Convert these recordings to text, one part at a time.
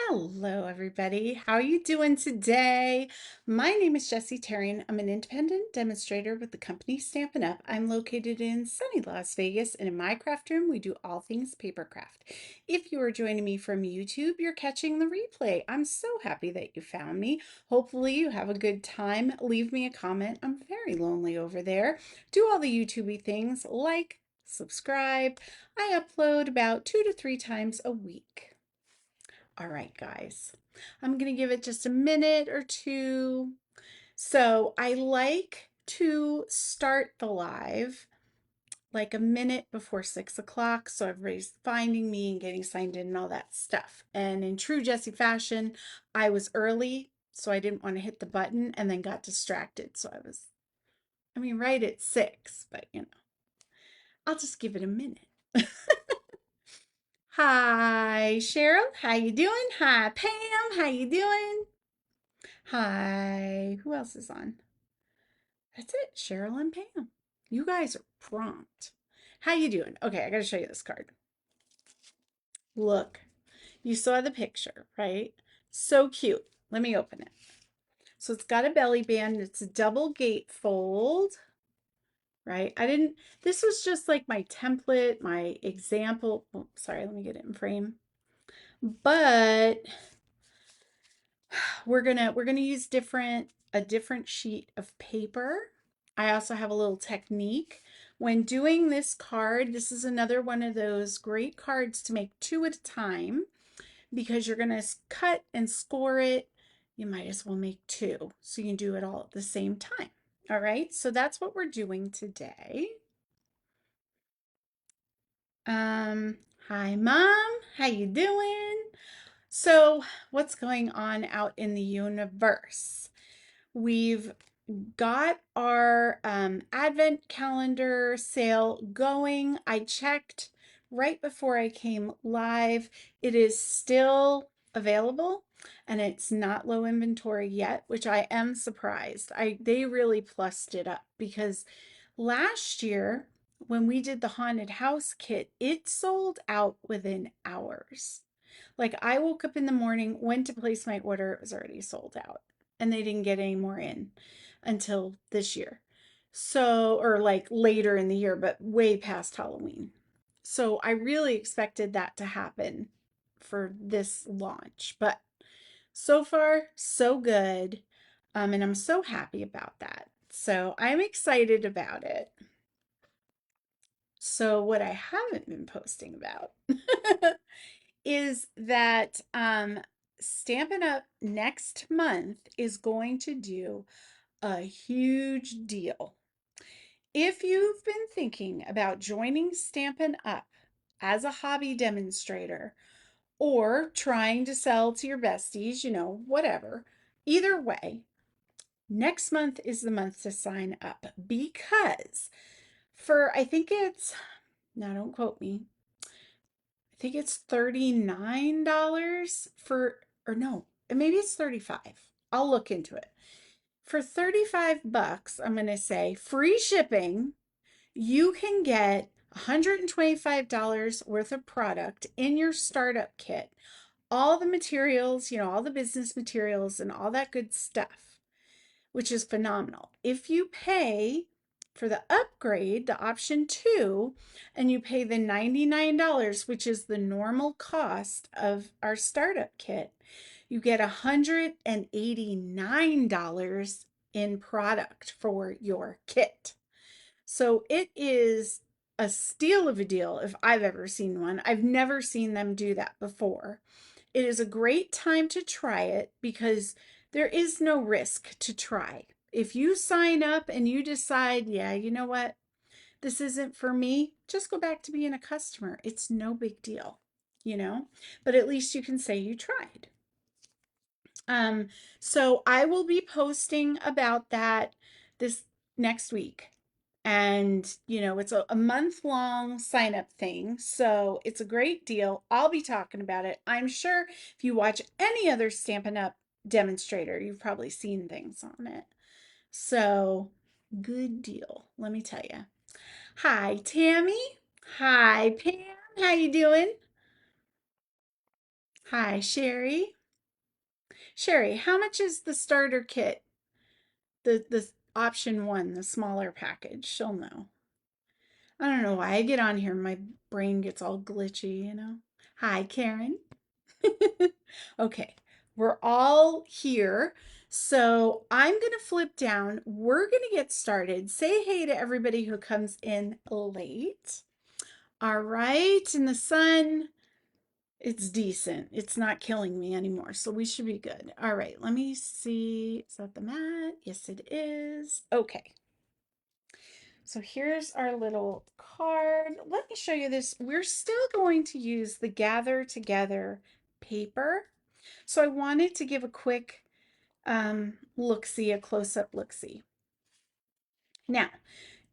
Hello, everybody. How are you doing today? My name is Jessie Terrian. I'm an independent demonstrator with the company Stampin' Up. I'm located in sunny Las Vegas, and in my craft room, we do all things paper craft. If you are joining me from YouTube, you're catching the replay. I'm so happy that you found me. Hopefully, you have a good time. Leave me a comment. I'm very lonely over there. Do all the YouTubey things like subscribe. I upload about 2 to 3 times a week. All right, guys, I'm going to give it just a minute or two. So I like to start the live like a minute before 6 o'clock. So everybody's finding me and getting signed in and all that stuff. And in true Jessie fashion, I was early, so I didn't want to hit the button and then got distracted. So right at 6, but I'll just give it a minute. Hi, Cheryl. How you doing? Hi, Pam. How you doing? Hi. Who else is on? That's it. Cheryl and Pam. You guys are prompt. How you doing? Okay, I gotta show you this card. Look, you saw the picture, right? So cute. Let me open it. So it's got a belly band. It's a double gatefold, right? This was just like my template, my example. Oh, sorry, let me get it in frame. But we're gonna use a different sheet of paper. I also have a little technique when doing this card. This is another one of those great cards to make two at a time because you're gonna cut and score it. You might as well make two so you can do it all at the same time. All right, so that's what we're doing today. Hi, Mom. How you doing? So, what's going on out in the universe? We've got our advent calendar sale going. I checked right before I came live. It is still available and it's not low inventory yet, which I am surprised. They really plussed it up because last year when we did the haunted house kit, it sold out within hours. Like I woke up in the morning, went to place my order, it was already sold out. And they didn't get any more in until this year. So, or like later in the year, but way past Halloween. So I really expected that to happen for this launch, but so far, so good. And I'm so happy about that. So I'm excited about it. So what I haven't been posting about is that Stampin' Up next month is going to do a huge deal. If you've been thinking about joining Stampin' Up as a hobby demonstrator or trying to sell to your besties, whatever, either way, next month is the month to sign up because I think it's, now don't quote me, I think it's $39 or no, maybe it's 35. I'll look into it. For 35 bucks, I'm going to say free shipping, you can get $125 worth of product in your startup kit. All the materials, all the business materials and all that good stuff, which is phenomenal. If you pay for the upgrade, the option 2, and you pay the $99, which is the normal cost of our startup kit, you get $189 in product for your kit. So it is a steal of a deal if I've ever seen one. I've never seen them do that before. It is a great time to try it because there is no risk to try. If you sign up and you decide, yeah, you know what, this isn't for me, just go back to being a customer. It's no big deal, but at least you can say you tried. So I will be posting about that this next week. And, it's a month-long sign-up thing. So it's a great deal. I'll be talking about it. I'm sure if you watch any other Stampin' Up demonstrator, you've probably seen things on it. So good deal, let me tell you. Hi, Tammy. Hi, Pam. How you doing? Hi, Sherry. Sherry, how much is the starter kit? The option one, the smaller package. She'll know. I don't know why I get on here, my brain gets all glitchy. Hi, Karen. Okay, we're all here. So I'm going to flip down. We're going to get started. Say hey to everybody who comes in late. All right, and the sun, it's decent. It's not killing me anymore, so we should be good. All right, let me see. Is that the mat? Yes, it is. Okay. So here's our little card. Let me show you this. We're still going to use the Gather Together paper. So I wanted to give a quick look-see, a close-up look-see. Now,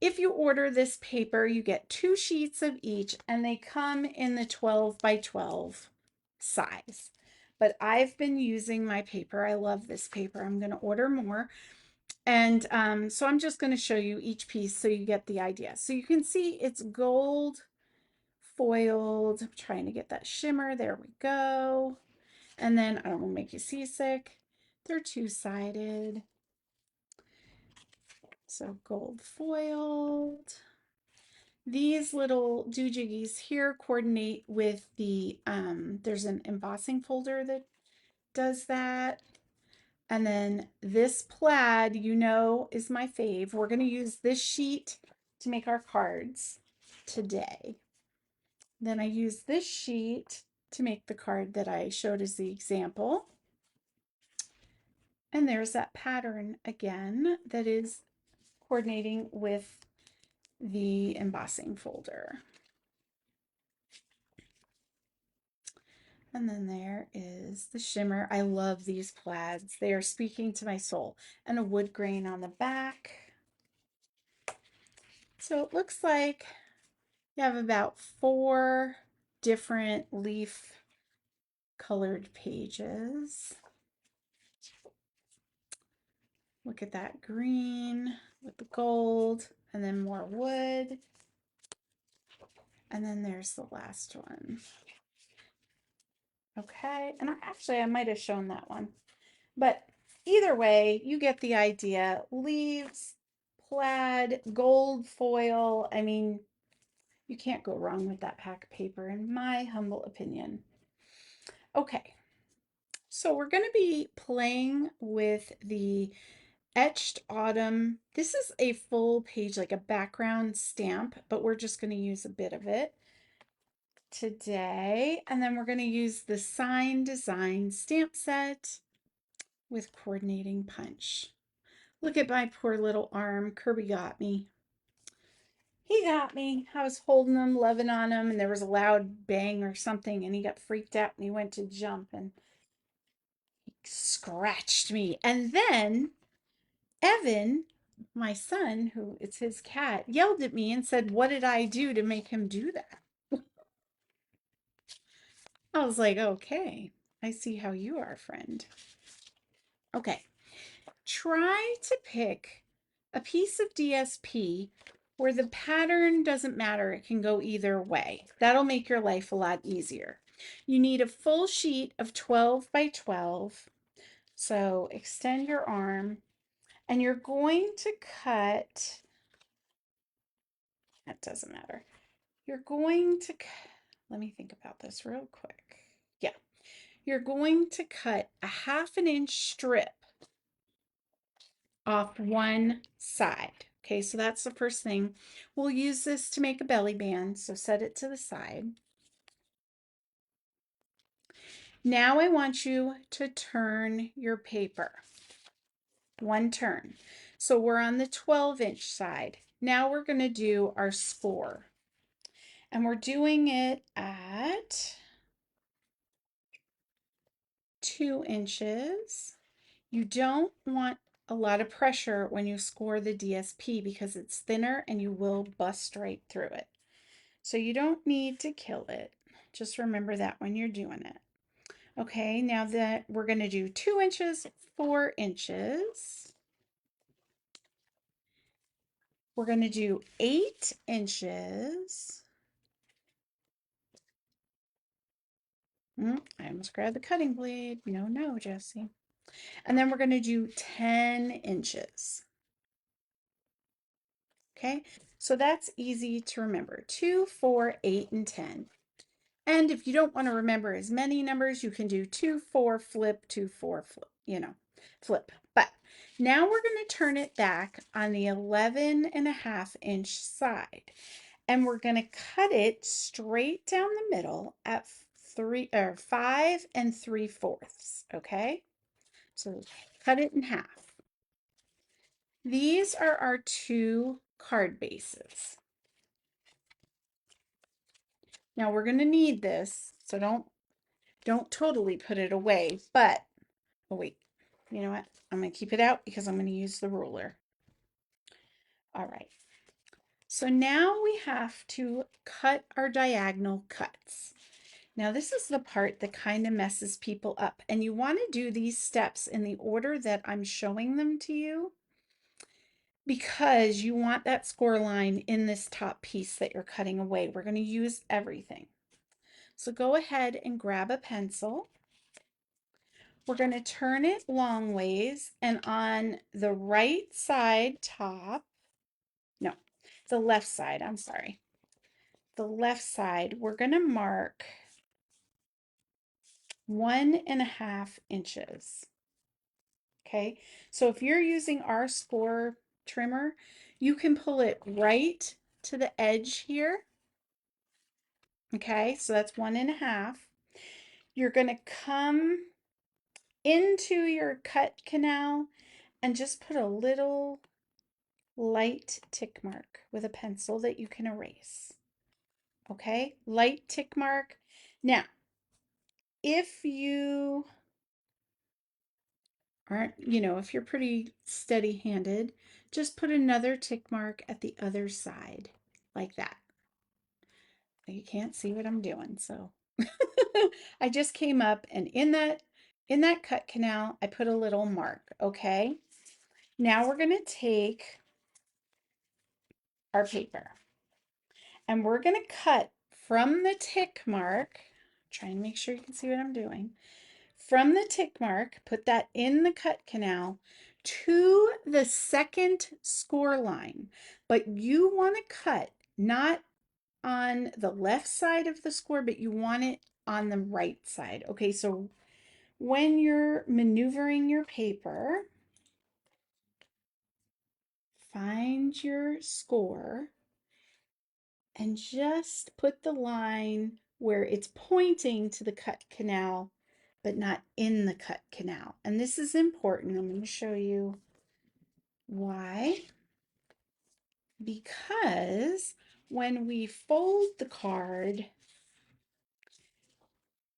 if you order this paper, you get 2 sheets of each, and they come in the 12 by 12 size. But I've been using my paper. I love this paper. I'm going to order more. And so I'm just going to show you each piece so you get the idea. So you can see it's gold foiled. I'm trying to get that shimmer. There we go. And then I don't want to make you seasick. They're two-sided. So gold foiled. These little doojiggies here coordinate with the, there's an embossing folder that does that. And then this plaid, is my fave. We're going to use this sheet to make our cards today. Then I use this sheet to make the card that I showed as the example. And there's that pattern again that is coordinating with the embossing folder. And then there is the shimmer. I love these plaids. They are speaking to my soul. And a wood grain on the back. So it looks like you have about 4 different leaf colored pages. Look at that green with the gold and then more wood. And then there's the last one. Okay, and I might have shown that one. But either way, you get the idea. Leaves, plaid, gold foil. I mean, you can't go wrong with that pack of paper, in my humble opinion. Okay, so we're going to be playing with the Etched Autumn. This is a full page, like a background stamp, but we're just going to use a bit of it today. And then we're going to use the Sign Design stamp set with coordinating punch. Look at my poor little arm. Kirby got me. He got me. I was holding him, loving on him, and there was a loud bang or something, and he got freaked out and he went to jump and he scratched me. And then Evan, my son, who it's his cat, yelled at me and said, "What did I do to make him do that?" I was like, okay, I see how you are, friend. Okay, try to pick a piece of DSP where the pattern doesn't matter. It can go either way. That'll make your life a lot easier. You need a full sheet of 12 by 12. So extend your arm and you're going to cut, that doesn't matter. You're going to, let me think about this real quick. Yeah, you're going to cut a 1/2 inch strip off one side. Okay, so that's the first thing. We'll use this to make a belly band, so set it to the side. Now I want you to turn your paper. One turn. So we're on the 12-inch side. Now we're going to do our score. And we're doing it at 2 inches. You don't want a lot of pressure when you score the DSP because it's thinner and you will bust right through it. So you don't need to kill it. Just remember that when you're doing it. Okay, now that we're going to do 2 inches, 4 inches. We're going to do 8 inches. I almost grabbed the cutting blade. No, no, Jessie. And then we're going to do 10 inches. Okay, so that's easy to remember. 2, 4, 8, and 10. And if you don't want to remember as many numbers, you can do 2, 4, flip, 2, 4, flip, flip. But now we're going to turn it back on the 11.5-inch side. And we're going to cut it straight down the middle at 5 3/4. Okay, so cut it in half. These are our two card bases. Now we're going to need this, so don't totally put it away, but oh wait, you know what? I'm going to keep it out because I'm going to use the ruler. All right. So now we have to cut our diagonal cuts. Now this is the part that kind of messes people up, and you want to do these steps in the order that I'm showing them to you because you want that score line in this top piece that you're cutting away. We're going to use everything. So go ahead and grab a pencil. We're going to turn it long ways, and on the right side top, no, the left side, I'm sorry. The left side, we're going to mark 1.5 inches. Okay, so if you're using our score trimmer, you can pull it right to the edge here. Okay, so that's 1.5. You're going to come into your cut canal and just put a little light tick mark with a pencil that you can erase. Okay, light tick mark. Now, if you aren't, if you're pretty steady handed, just put another tick mark at the other side like that. You can't see what I'm doing, so I just came up and in that cut canal, I put a little mark, okay? Now we're going to take our paper and we're going to cut from the tick mark, trying to make sure you can see what I'm doing. From the tick mark, put that in the cut canal to the second score line, but you want to cut not on the left side of the score, but you want it on the right side. Okay, so when you're maneuvering your paper, find your score and just put the line where it's pointing to the cut canal, but not in the cut canal. And this is important. I'm going to show you why. Because when we fold the card,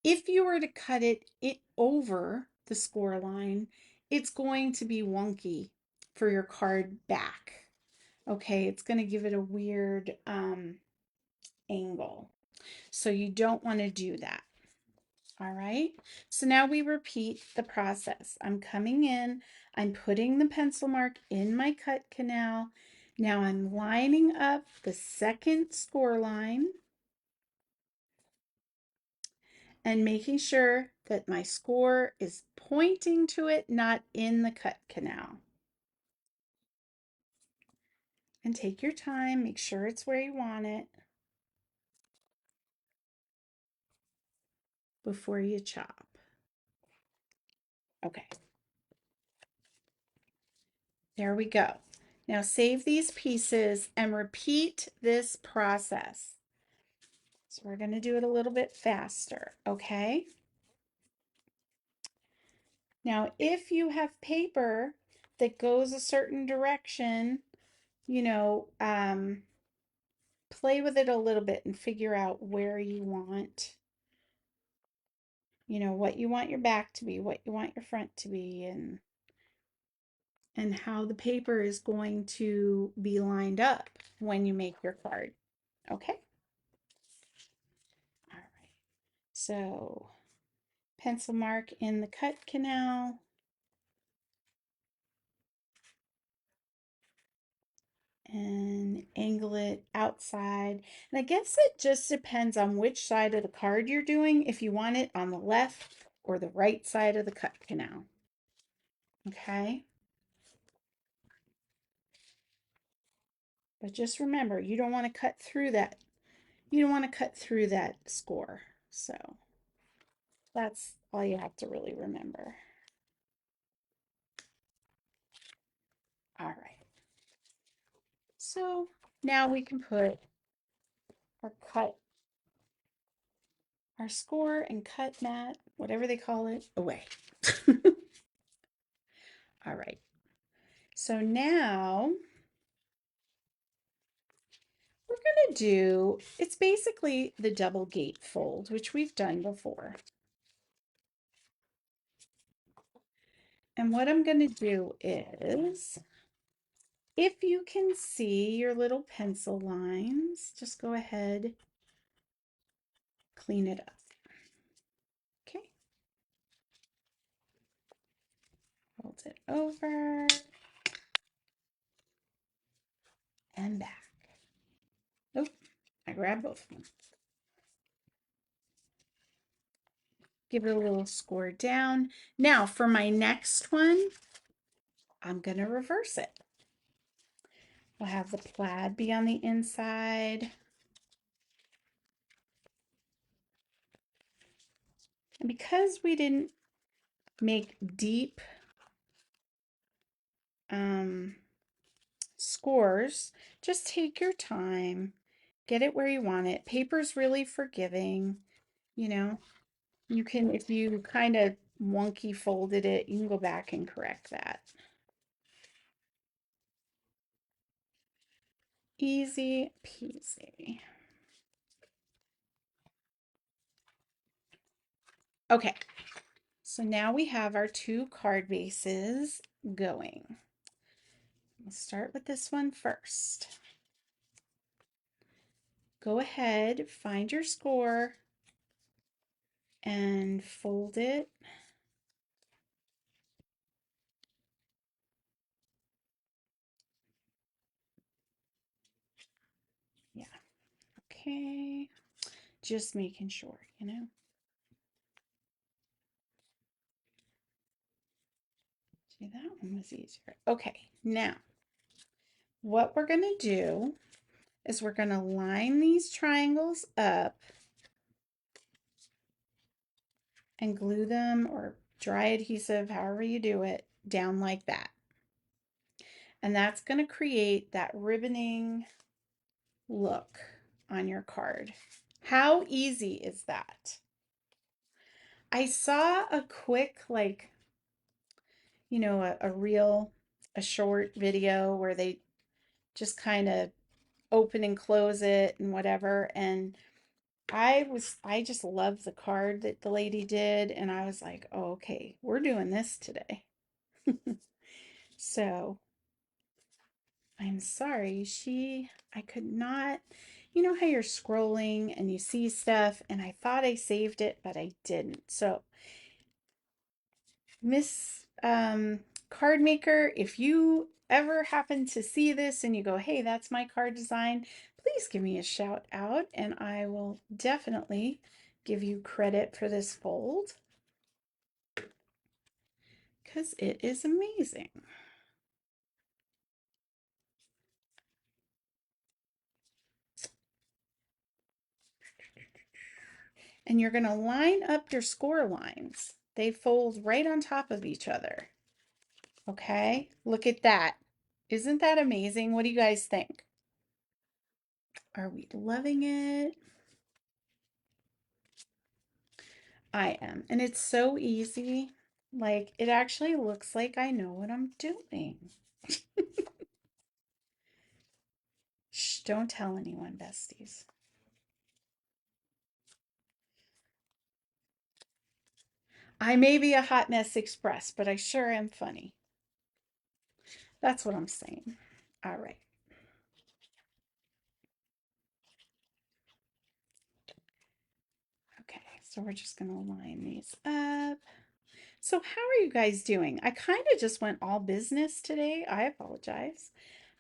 if you were to cut it over the score line, it's going to be wonky for your card back. Okay, it's going to give it a weird angle. So you don't want to do that. All right, so now we repeat the process. I'm coming in, I'm putting the pencil mark in my cut canal. Now I'm lining up the second score line and making sure that my score is pointing to it, not in the cut canal. And take your time, make sure it's where you want it before you chop. Okay, there we go. Now save these pieces and repeat this process. So we're going to do it a little bit faster, okay? Now, if you have paper that goes a certain direction, you know, play with it a little bit and figure out where you want, what you want your back to be, what you want your front to be, and how the paper is going to be lined up when you make your card. Okay? All right. So, pencil mark in the cut canal. and angle it outside. And I guess it just depends on which side of the card you're doing, if you want it on the left or the right side of the cut canal. Okay? But just remember, you don't want to cut through that. You don't want to cut through that score. So that's all you have to really remember. All right. So now we can put our our score and cut mat, whatever they call it, away. All right. So now we're going to do, it's basically the double gate fold, which we've done before. And what I'm going to do is, if you can see your little pencil lines, just go ahead, clean it up. Okay. Fold it over and back. Oh, I grabbed both of them. Give it a little score down. Now for my next one, I'm going to reverse it. We'll have the plaid be on the inside. And because we didn't make deep scores, just take your time, get it where you want it. Paper's really forgiving, you know. You can, if you kind of wonky folded it, you can go back and correct that. Easy peasy. Okay, so now we have our two card bases going. Let's start with this one first. Go ahead, find your score and fold it. Yeah, okay. Just making sure, you know. See, that one was easier. Okay, now what we're going to do is we're going to line these triangles up and glue them, or dry adhesive, however you do it, down like that. And that's going to create that ribboning look on your card. How easy is that? I saw a quick, like, you know, a short video where they just kind of open and close it and whatever. And I just loved the card that the lady did. And I was like, oh, okay, we're doing this today. So I'm sorry, I could not, you know how you're scrolling and you see stuff and I thought I saved it, but I didn't. So Miss Card Maker, if you ever happen to see this and you go, hey, that's my card design, please give me a shout out and I will definitely give you credit for this fold because it is amazing. And you're going to line up your score lines. They fold right on top of each other. Okay, look at that. Isn't that amazing? What do you guys think? Are we loving it? I am. And it's so easy. Like, it actually looks like I know what I'm doing. Shh, don't tell anyone, besties. I may be a hot mess express, but I sure am funny. That's what I'm saying. All right. Okay, so we're just going to line these up. So how are you guys doing? I kind of just went all business today. I apologize.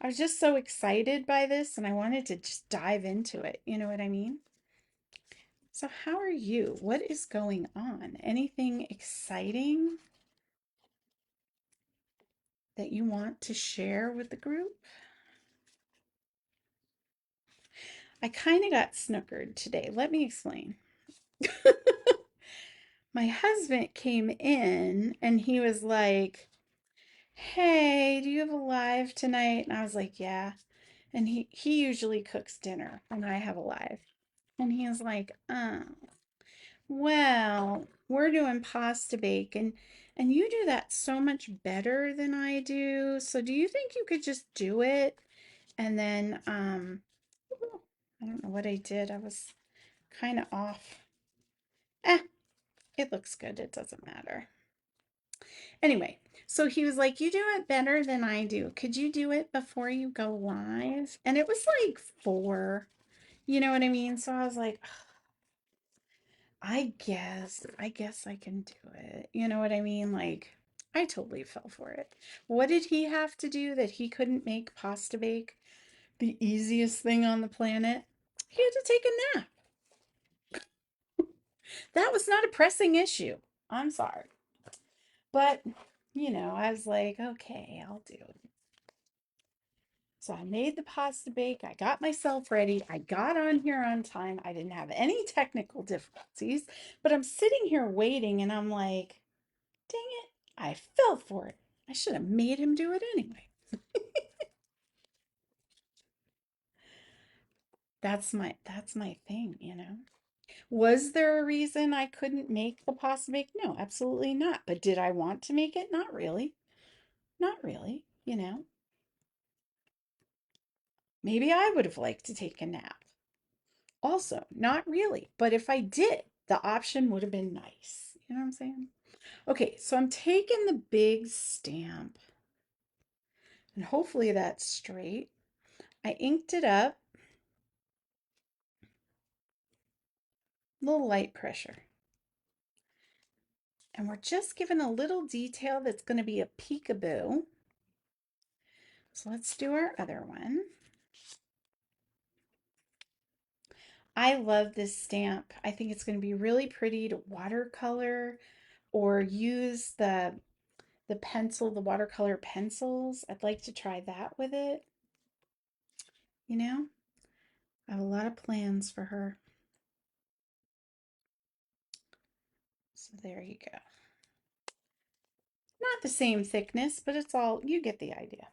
I was just so excited by this and I wanted to just dive into it. You know what I mean? So, how are you? What is going on? Anything exciting that you want to share with the group? I kind of got snookered today. Let me explain. My husband came in and he was like, "Hey, do you have a live tonight?" And I was like, "Yeah." And he usually cooks dinner when I have a live. And he was like, "Oh, well, we're doing pasta bake and you do that so much better than I do. So do you think you could just do it?" And then I don't know what I did. I was kind of off. Eh, it looks good. It doesn't matter. Anyway, so he was like, "You do it better than I do. Could you do it before you go live?" And it was like 4. You know what I mean? So I was like, I guess I can do it. You know what I mean? Like, I totally fell for it. What did he have to do that he couldn't make pasta bake? The easiest thing on the planet? He had to take a nap. That was not a pressing issue. I'm sorry. But, I was like, okay, I'll do it. So I made the pasta bake. I got myself ready. I got on here on time. I didn't have any technical difficulties, but I'm sitting here waiting and I'm like, dang it, I fell for it. I should have made him do it anyway. That's my thing. Was there a reason I couldn't make the pasta bake? No, absolutely not. But did I want to make it? Not really. Not really. Maybe I would have liked to take a nap. Also, not really. But if I did, the option would have been nice. You know what I'm saying? Okay, so I'm taking the big stamp and hopefully that's straight. I inked it up, a little light pressure. And we're just given a little detail that's going to be a peekaboo. So let's do our other one. I love this stamp. I think it's going to be really pretty to watercolor or use the pencil, the watercolor pencils. I'd like to try that with it. You know, I have a lot of plans for her. So there you go. Not the same thickness, but it's all, you get the idea.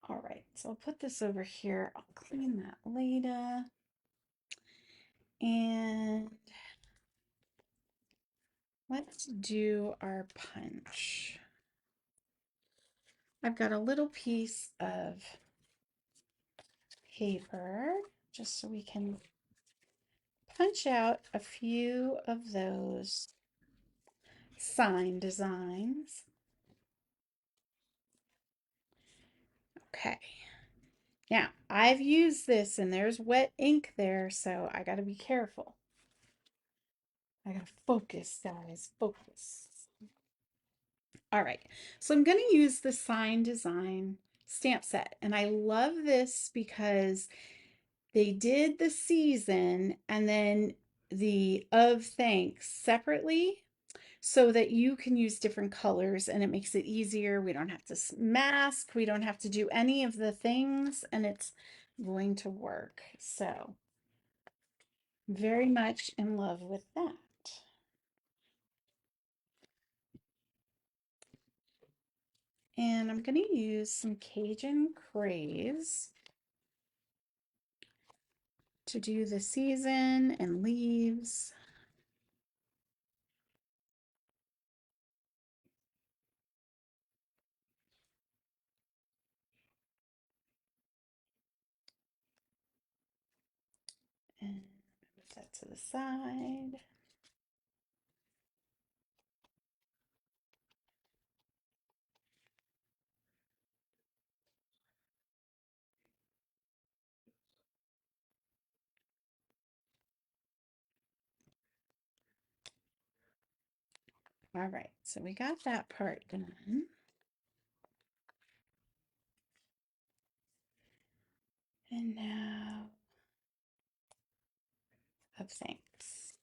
All right, so I'll put this over here. I'll clean that later. And let's do our punch. I've got a little piece of paper just so we can punch out a few of those sign designs. Okay. Now, I've used this and there's wet ink there, so I got to be careful. I got to focus, guys, focus. All right, so I'm going to use the sign design stamp set, and I love this because they did the season and then the of thanks separately so that you can use different colors and it makes it easier. We don't have to mask, we don't have to do any of the things, and it's going to work. So, very much in love with that. And I'm going to use some Cajun Craze to do the season and leaves. And move that to the side. All right, so we got that part done. And now of thanks.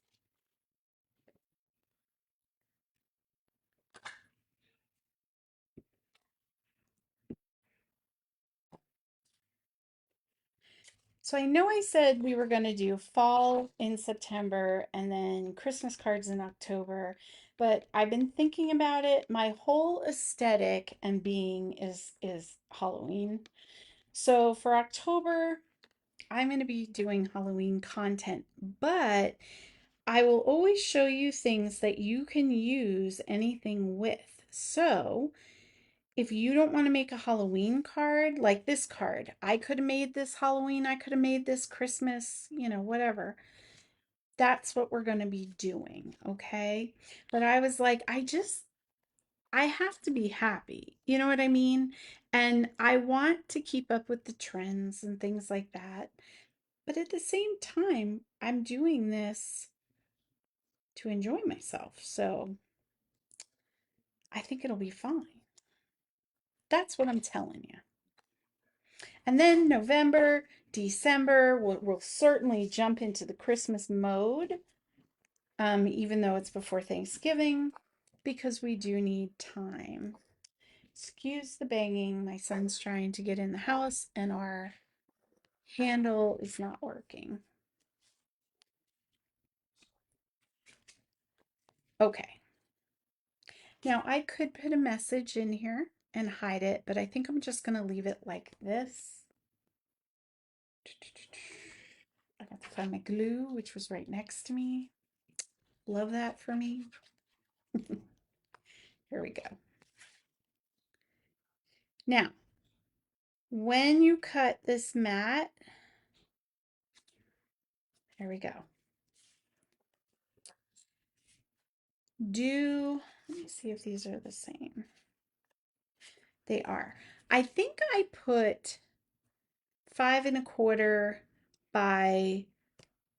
So I know I said we were going to do fall in September and then Christmas cards in October, but I've been thinking about it. My whole aesthetic and being is Halloween. So for October, I'm going to be doing Halloween content, but I will always show you things that you can use anything with. So if you don't want to make a Halloween card, like this card, I could have made this Halloween, I could have made this Christmas, whatever. That's what we're going to be doing, okay? But I was like, I have to be happy. You know what I mean? And I want to keep up with the trends and things like that. But at the same time, I'm doing this to enjoy myself. So I think it'll be fine. That's what I'm telling you. And then November, December, we'll certainly jump into the Christmas mode, even though it's before Thanksgiving, because we do need time. Excuse the banging. My son's trying to get in the house and our handle is not working. Okay. Now I could put a message in here and hide it, but I think I'm just going to leave it like this. I got to find my glue, which was right next to me. Love that for me. Here we go. Now, when you cut this mat, there we go. Let me see if these are the same. They are. I think I put 5 1/4 by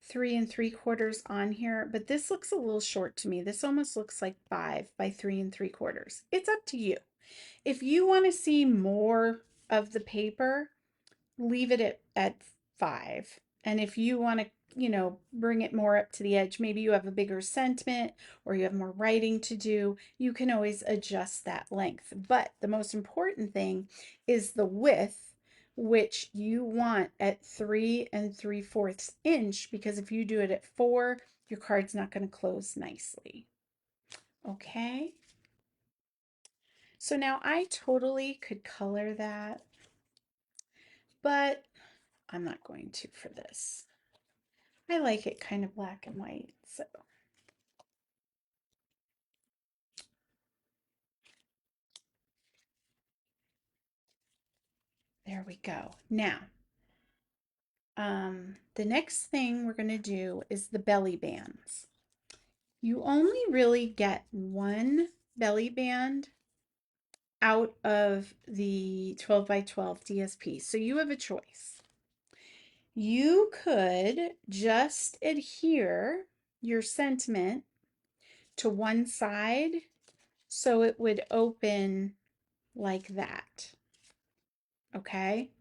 3 3/4 on here, but this looks a little short to me. This almost looks like 5 by 3 3/4. It's up to you. If you want to see more of the paper, leave it at 5. And if you want to, bring it more up to the edge, maybe you have a bigger sentiment or you have more writing to do, you can always adjust that length. But the most important thing is the width, which you want at 3 3/4 inch, because if you do it at 4, your card's not going to close nicely. Okay. So now I totally could color that, but I'm not going to for this. I like it kind of black and white, so there we go. Now, the next thing we're going to do is the belly bands. You only really get one belly band out of the 12 by 12 DSP, so you have a choice. You could just adhere your sentiment to one side so it would open like that. Okay.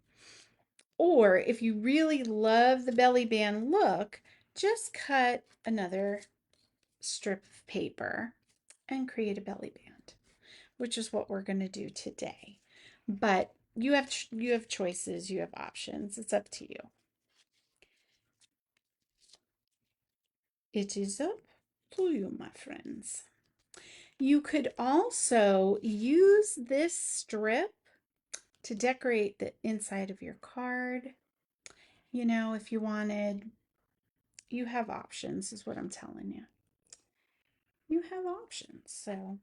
Or if you really love the belly band look, just cut another strip of paper and create a belly band, which is what we're going to do today. But you have choices, you have options. It's up to you. It is up to you, my friends. You could also use this strip to decorate the inside of your card. If you wanted, you have options, is what I'm telling you. You have options. So,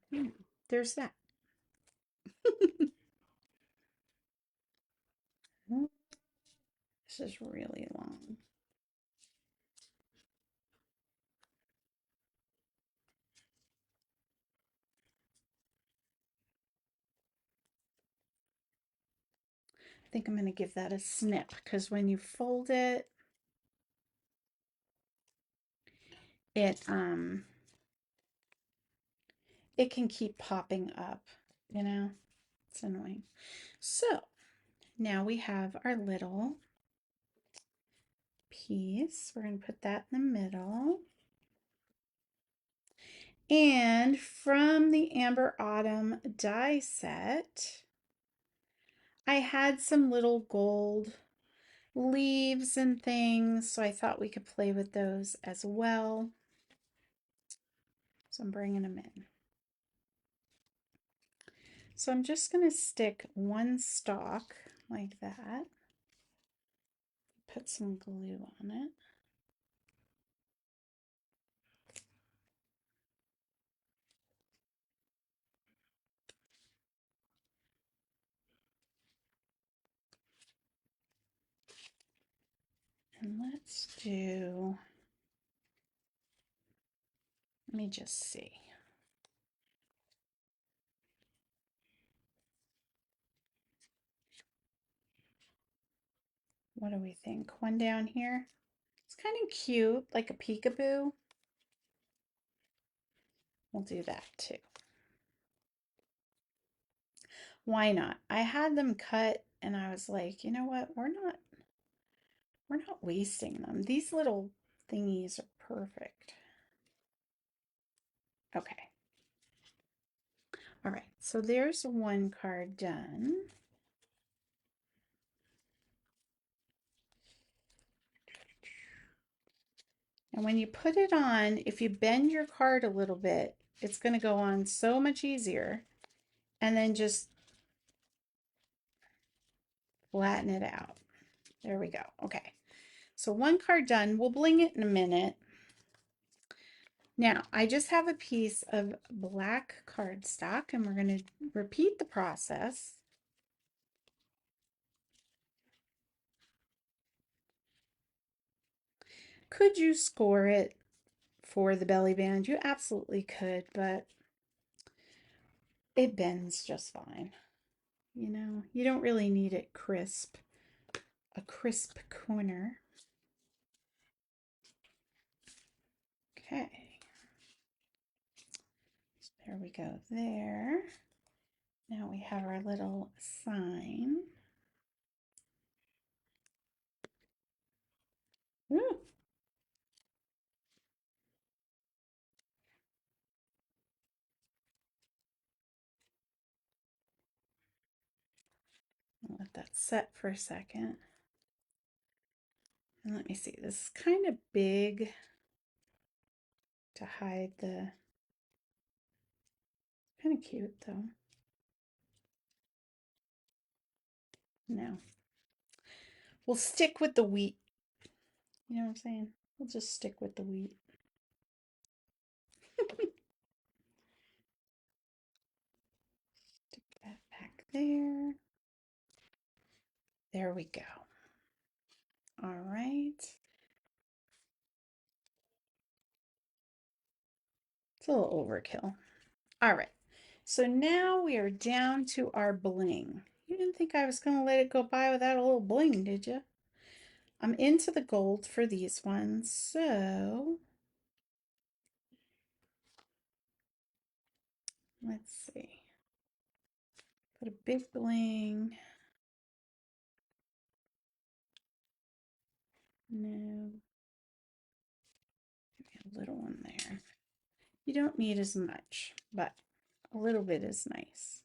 there's that. This is really long. I think I'm going to give that a snip because when you fold it, it it can keep popping up, you know. It's annoying. So, now we have our little piece. We're going to put that in the middle. And from the Amber Autumn die set, I had some little gold leaves and things, so I thought we could play with those as well. So I'm bringing them in. So I'm just going to stick one stalk like that. Put some glue on it. And let's do, let me just see. What do we think? One down here. It's kind of cute, like a peekaboo. We'll do that too. Why not? I had them cut and I was like, you know what? We're not wasting them. These little thingies are perfect. Okay. All right. So there's one card done. And when you put it on, if you bend your card a little bit, it's going to go on so much easier. And then just flatten it out. There we go. Okay. So one card done. We'll bling it in a minute. Now, I just have a piece of black cardstock and we're going to repeat the process. Could you score it for the belly band? You absolutely could, but it bends just fine. You know, you don't really need it crisp, a crisp corner. Okay. So there we go there. Now we have our little sign. Ooh. I'll let that set for a second. And let me see, this is kind of big to hide the, kind of cute though. No. We'll stick with the wheat. You know what I'm saying? We'll just stick with the wheat. Stick that back there. There we go. All right. It's a little overkill. All right. So now we are down to our bling. You didn't think I was going to let it go by without a little bling, did you? I'm into the gold for these ones, so let's see. Put a big bling. No. Maybe a little one there. You don't need as much, but a little bit is nice.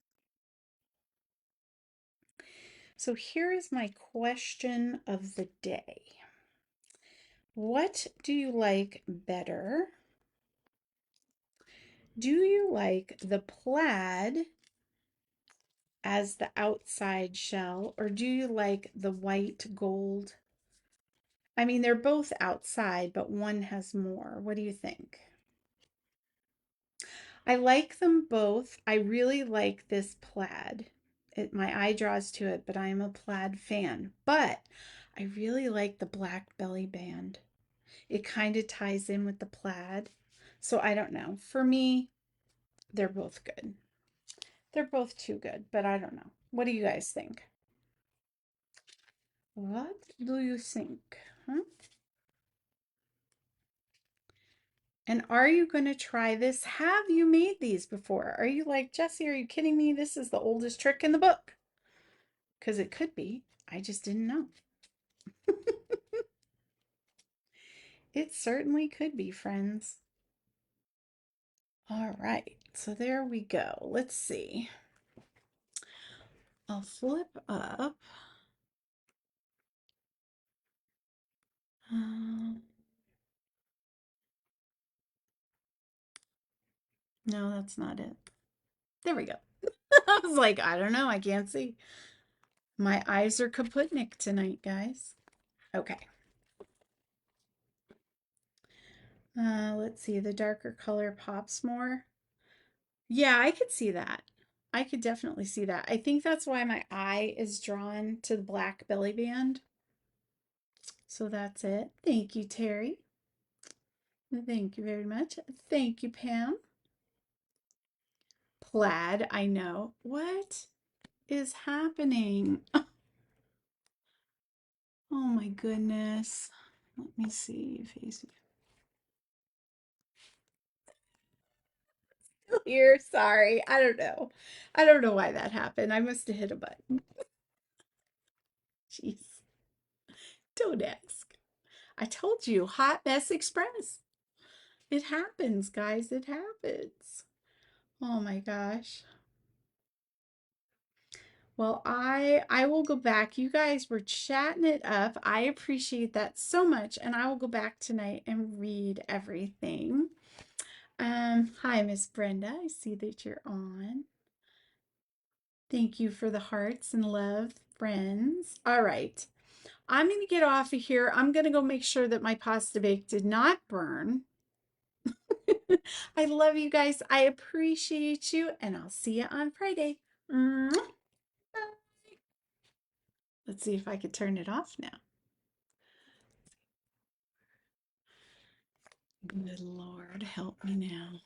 So here is my question of the day. What do you like better? Do you like the plaid as the outside shell, or do you like the white gold? I mean, they're both outside, but one has more. What do you think? I like them both. I really like this plaid. My eye draws to it, but I am a plaid fan. But I really like the black belly band. It kind of ties in with the plaid. So I don't know. For me, they're both good. They're both too good, but I don't know. What do you guys think? What do you think? Huh? And are you going to try this? Have you made these before? Are you like, Jessie, are you kidding me? This is the oldest trick in the book. Because it could be. I just didn't know. It certainly could be, friends. All right, so there we go. Let's see. I'll flip up. Um, no, that's not it. There we go. I was like, I don't know. I can't see. My eyes are kaputnik tonight, guys. Okay. Let's see. The darker color pops more. Yeah, I could see that. I could definitely see that. I think that's why my eye is drawn to the black belly band. So that's it. Thank you, Terry. Thank you very much. Thank you, Pam. Plaid, I know. What is happening? Oh my goodness. Let me see. Face here. Sorry. I don't know. I don't know why that happened. I must have hit a button. Jeez. Don't ask. I told you, Hot Mess Express. It happens, guys. It happens. Oh my gosh. Well, I will go back. You guys were chatting it up. I appreciate that so much, and I will go back tonight and read everything. Hi, Miss Brenda. I see that you're on. Thank you for the hearts and love, friends. All right. I'm going to get off of here. I'm going to go make sure that my pasta bake did not burn. I love you guys. I appreciate you, and I'll see you on Friday. Mwah. Let's see if I could turn it off now. Good Lord, help me now.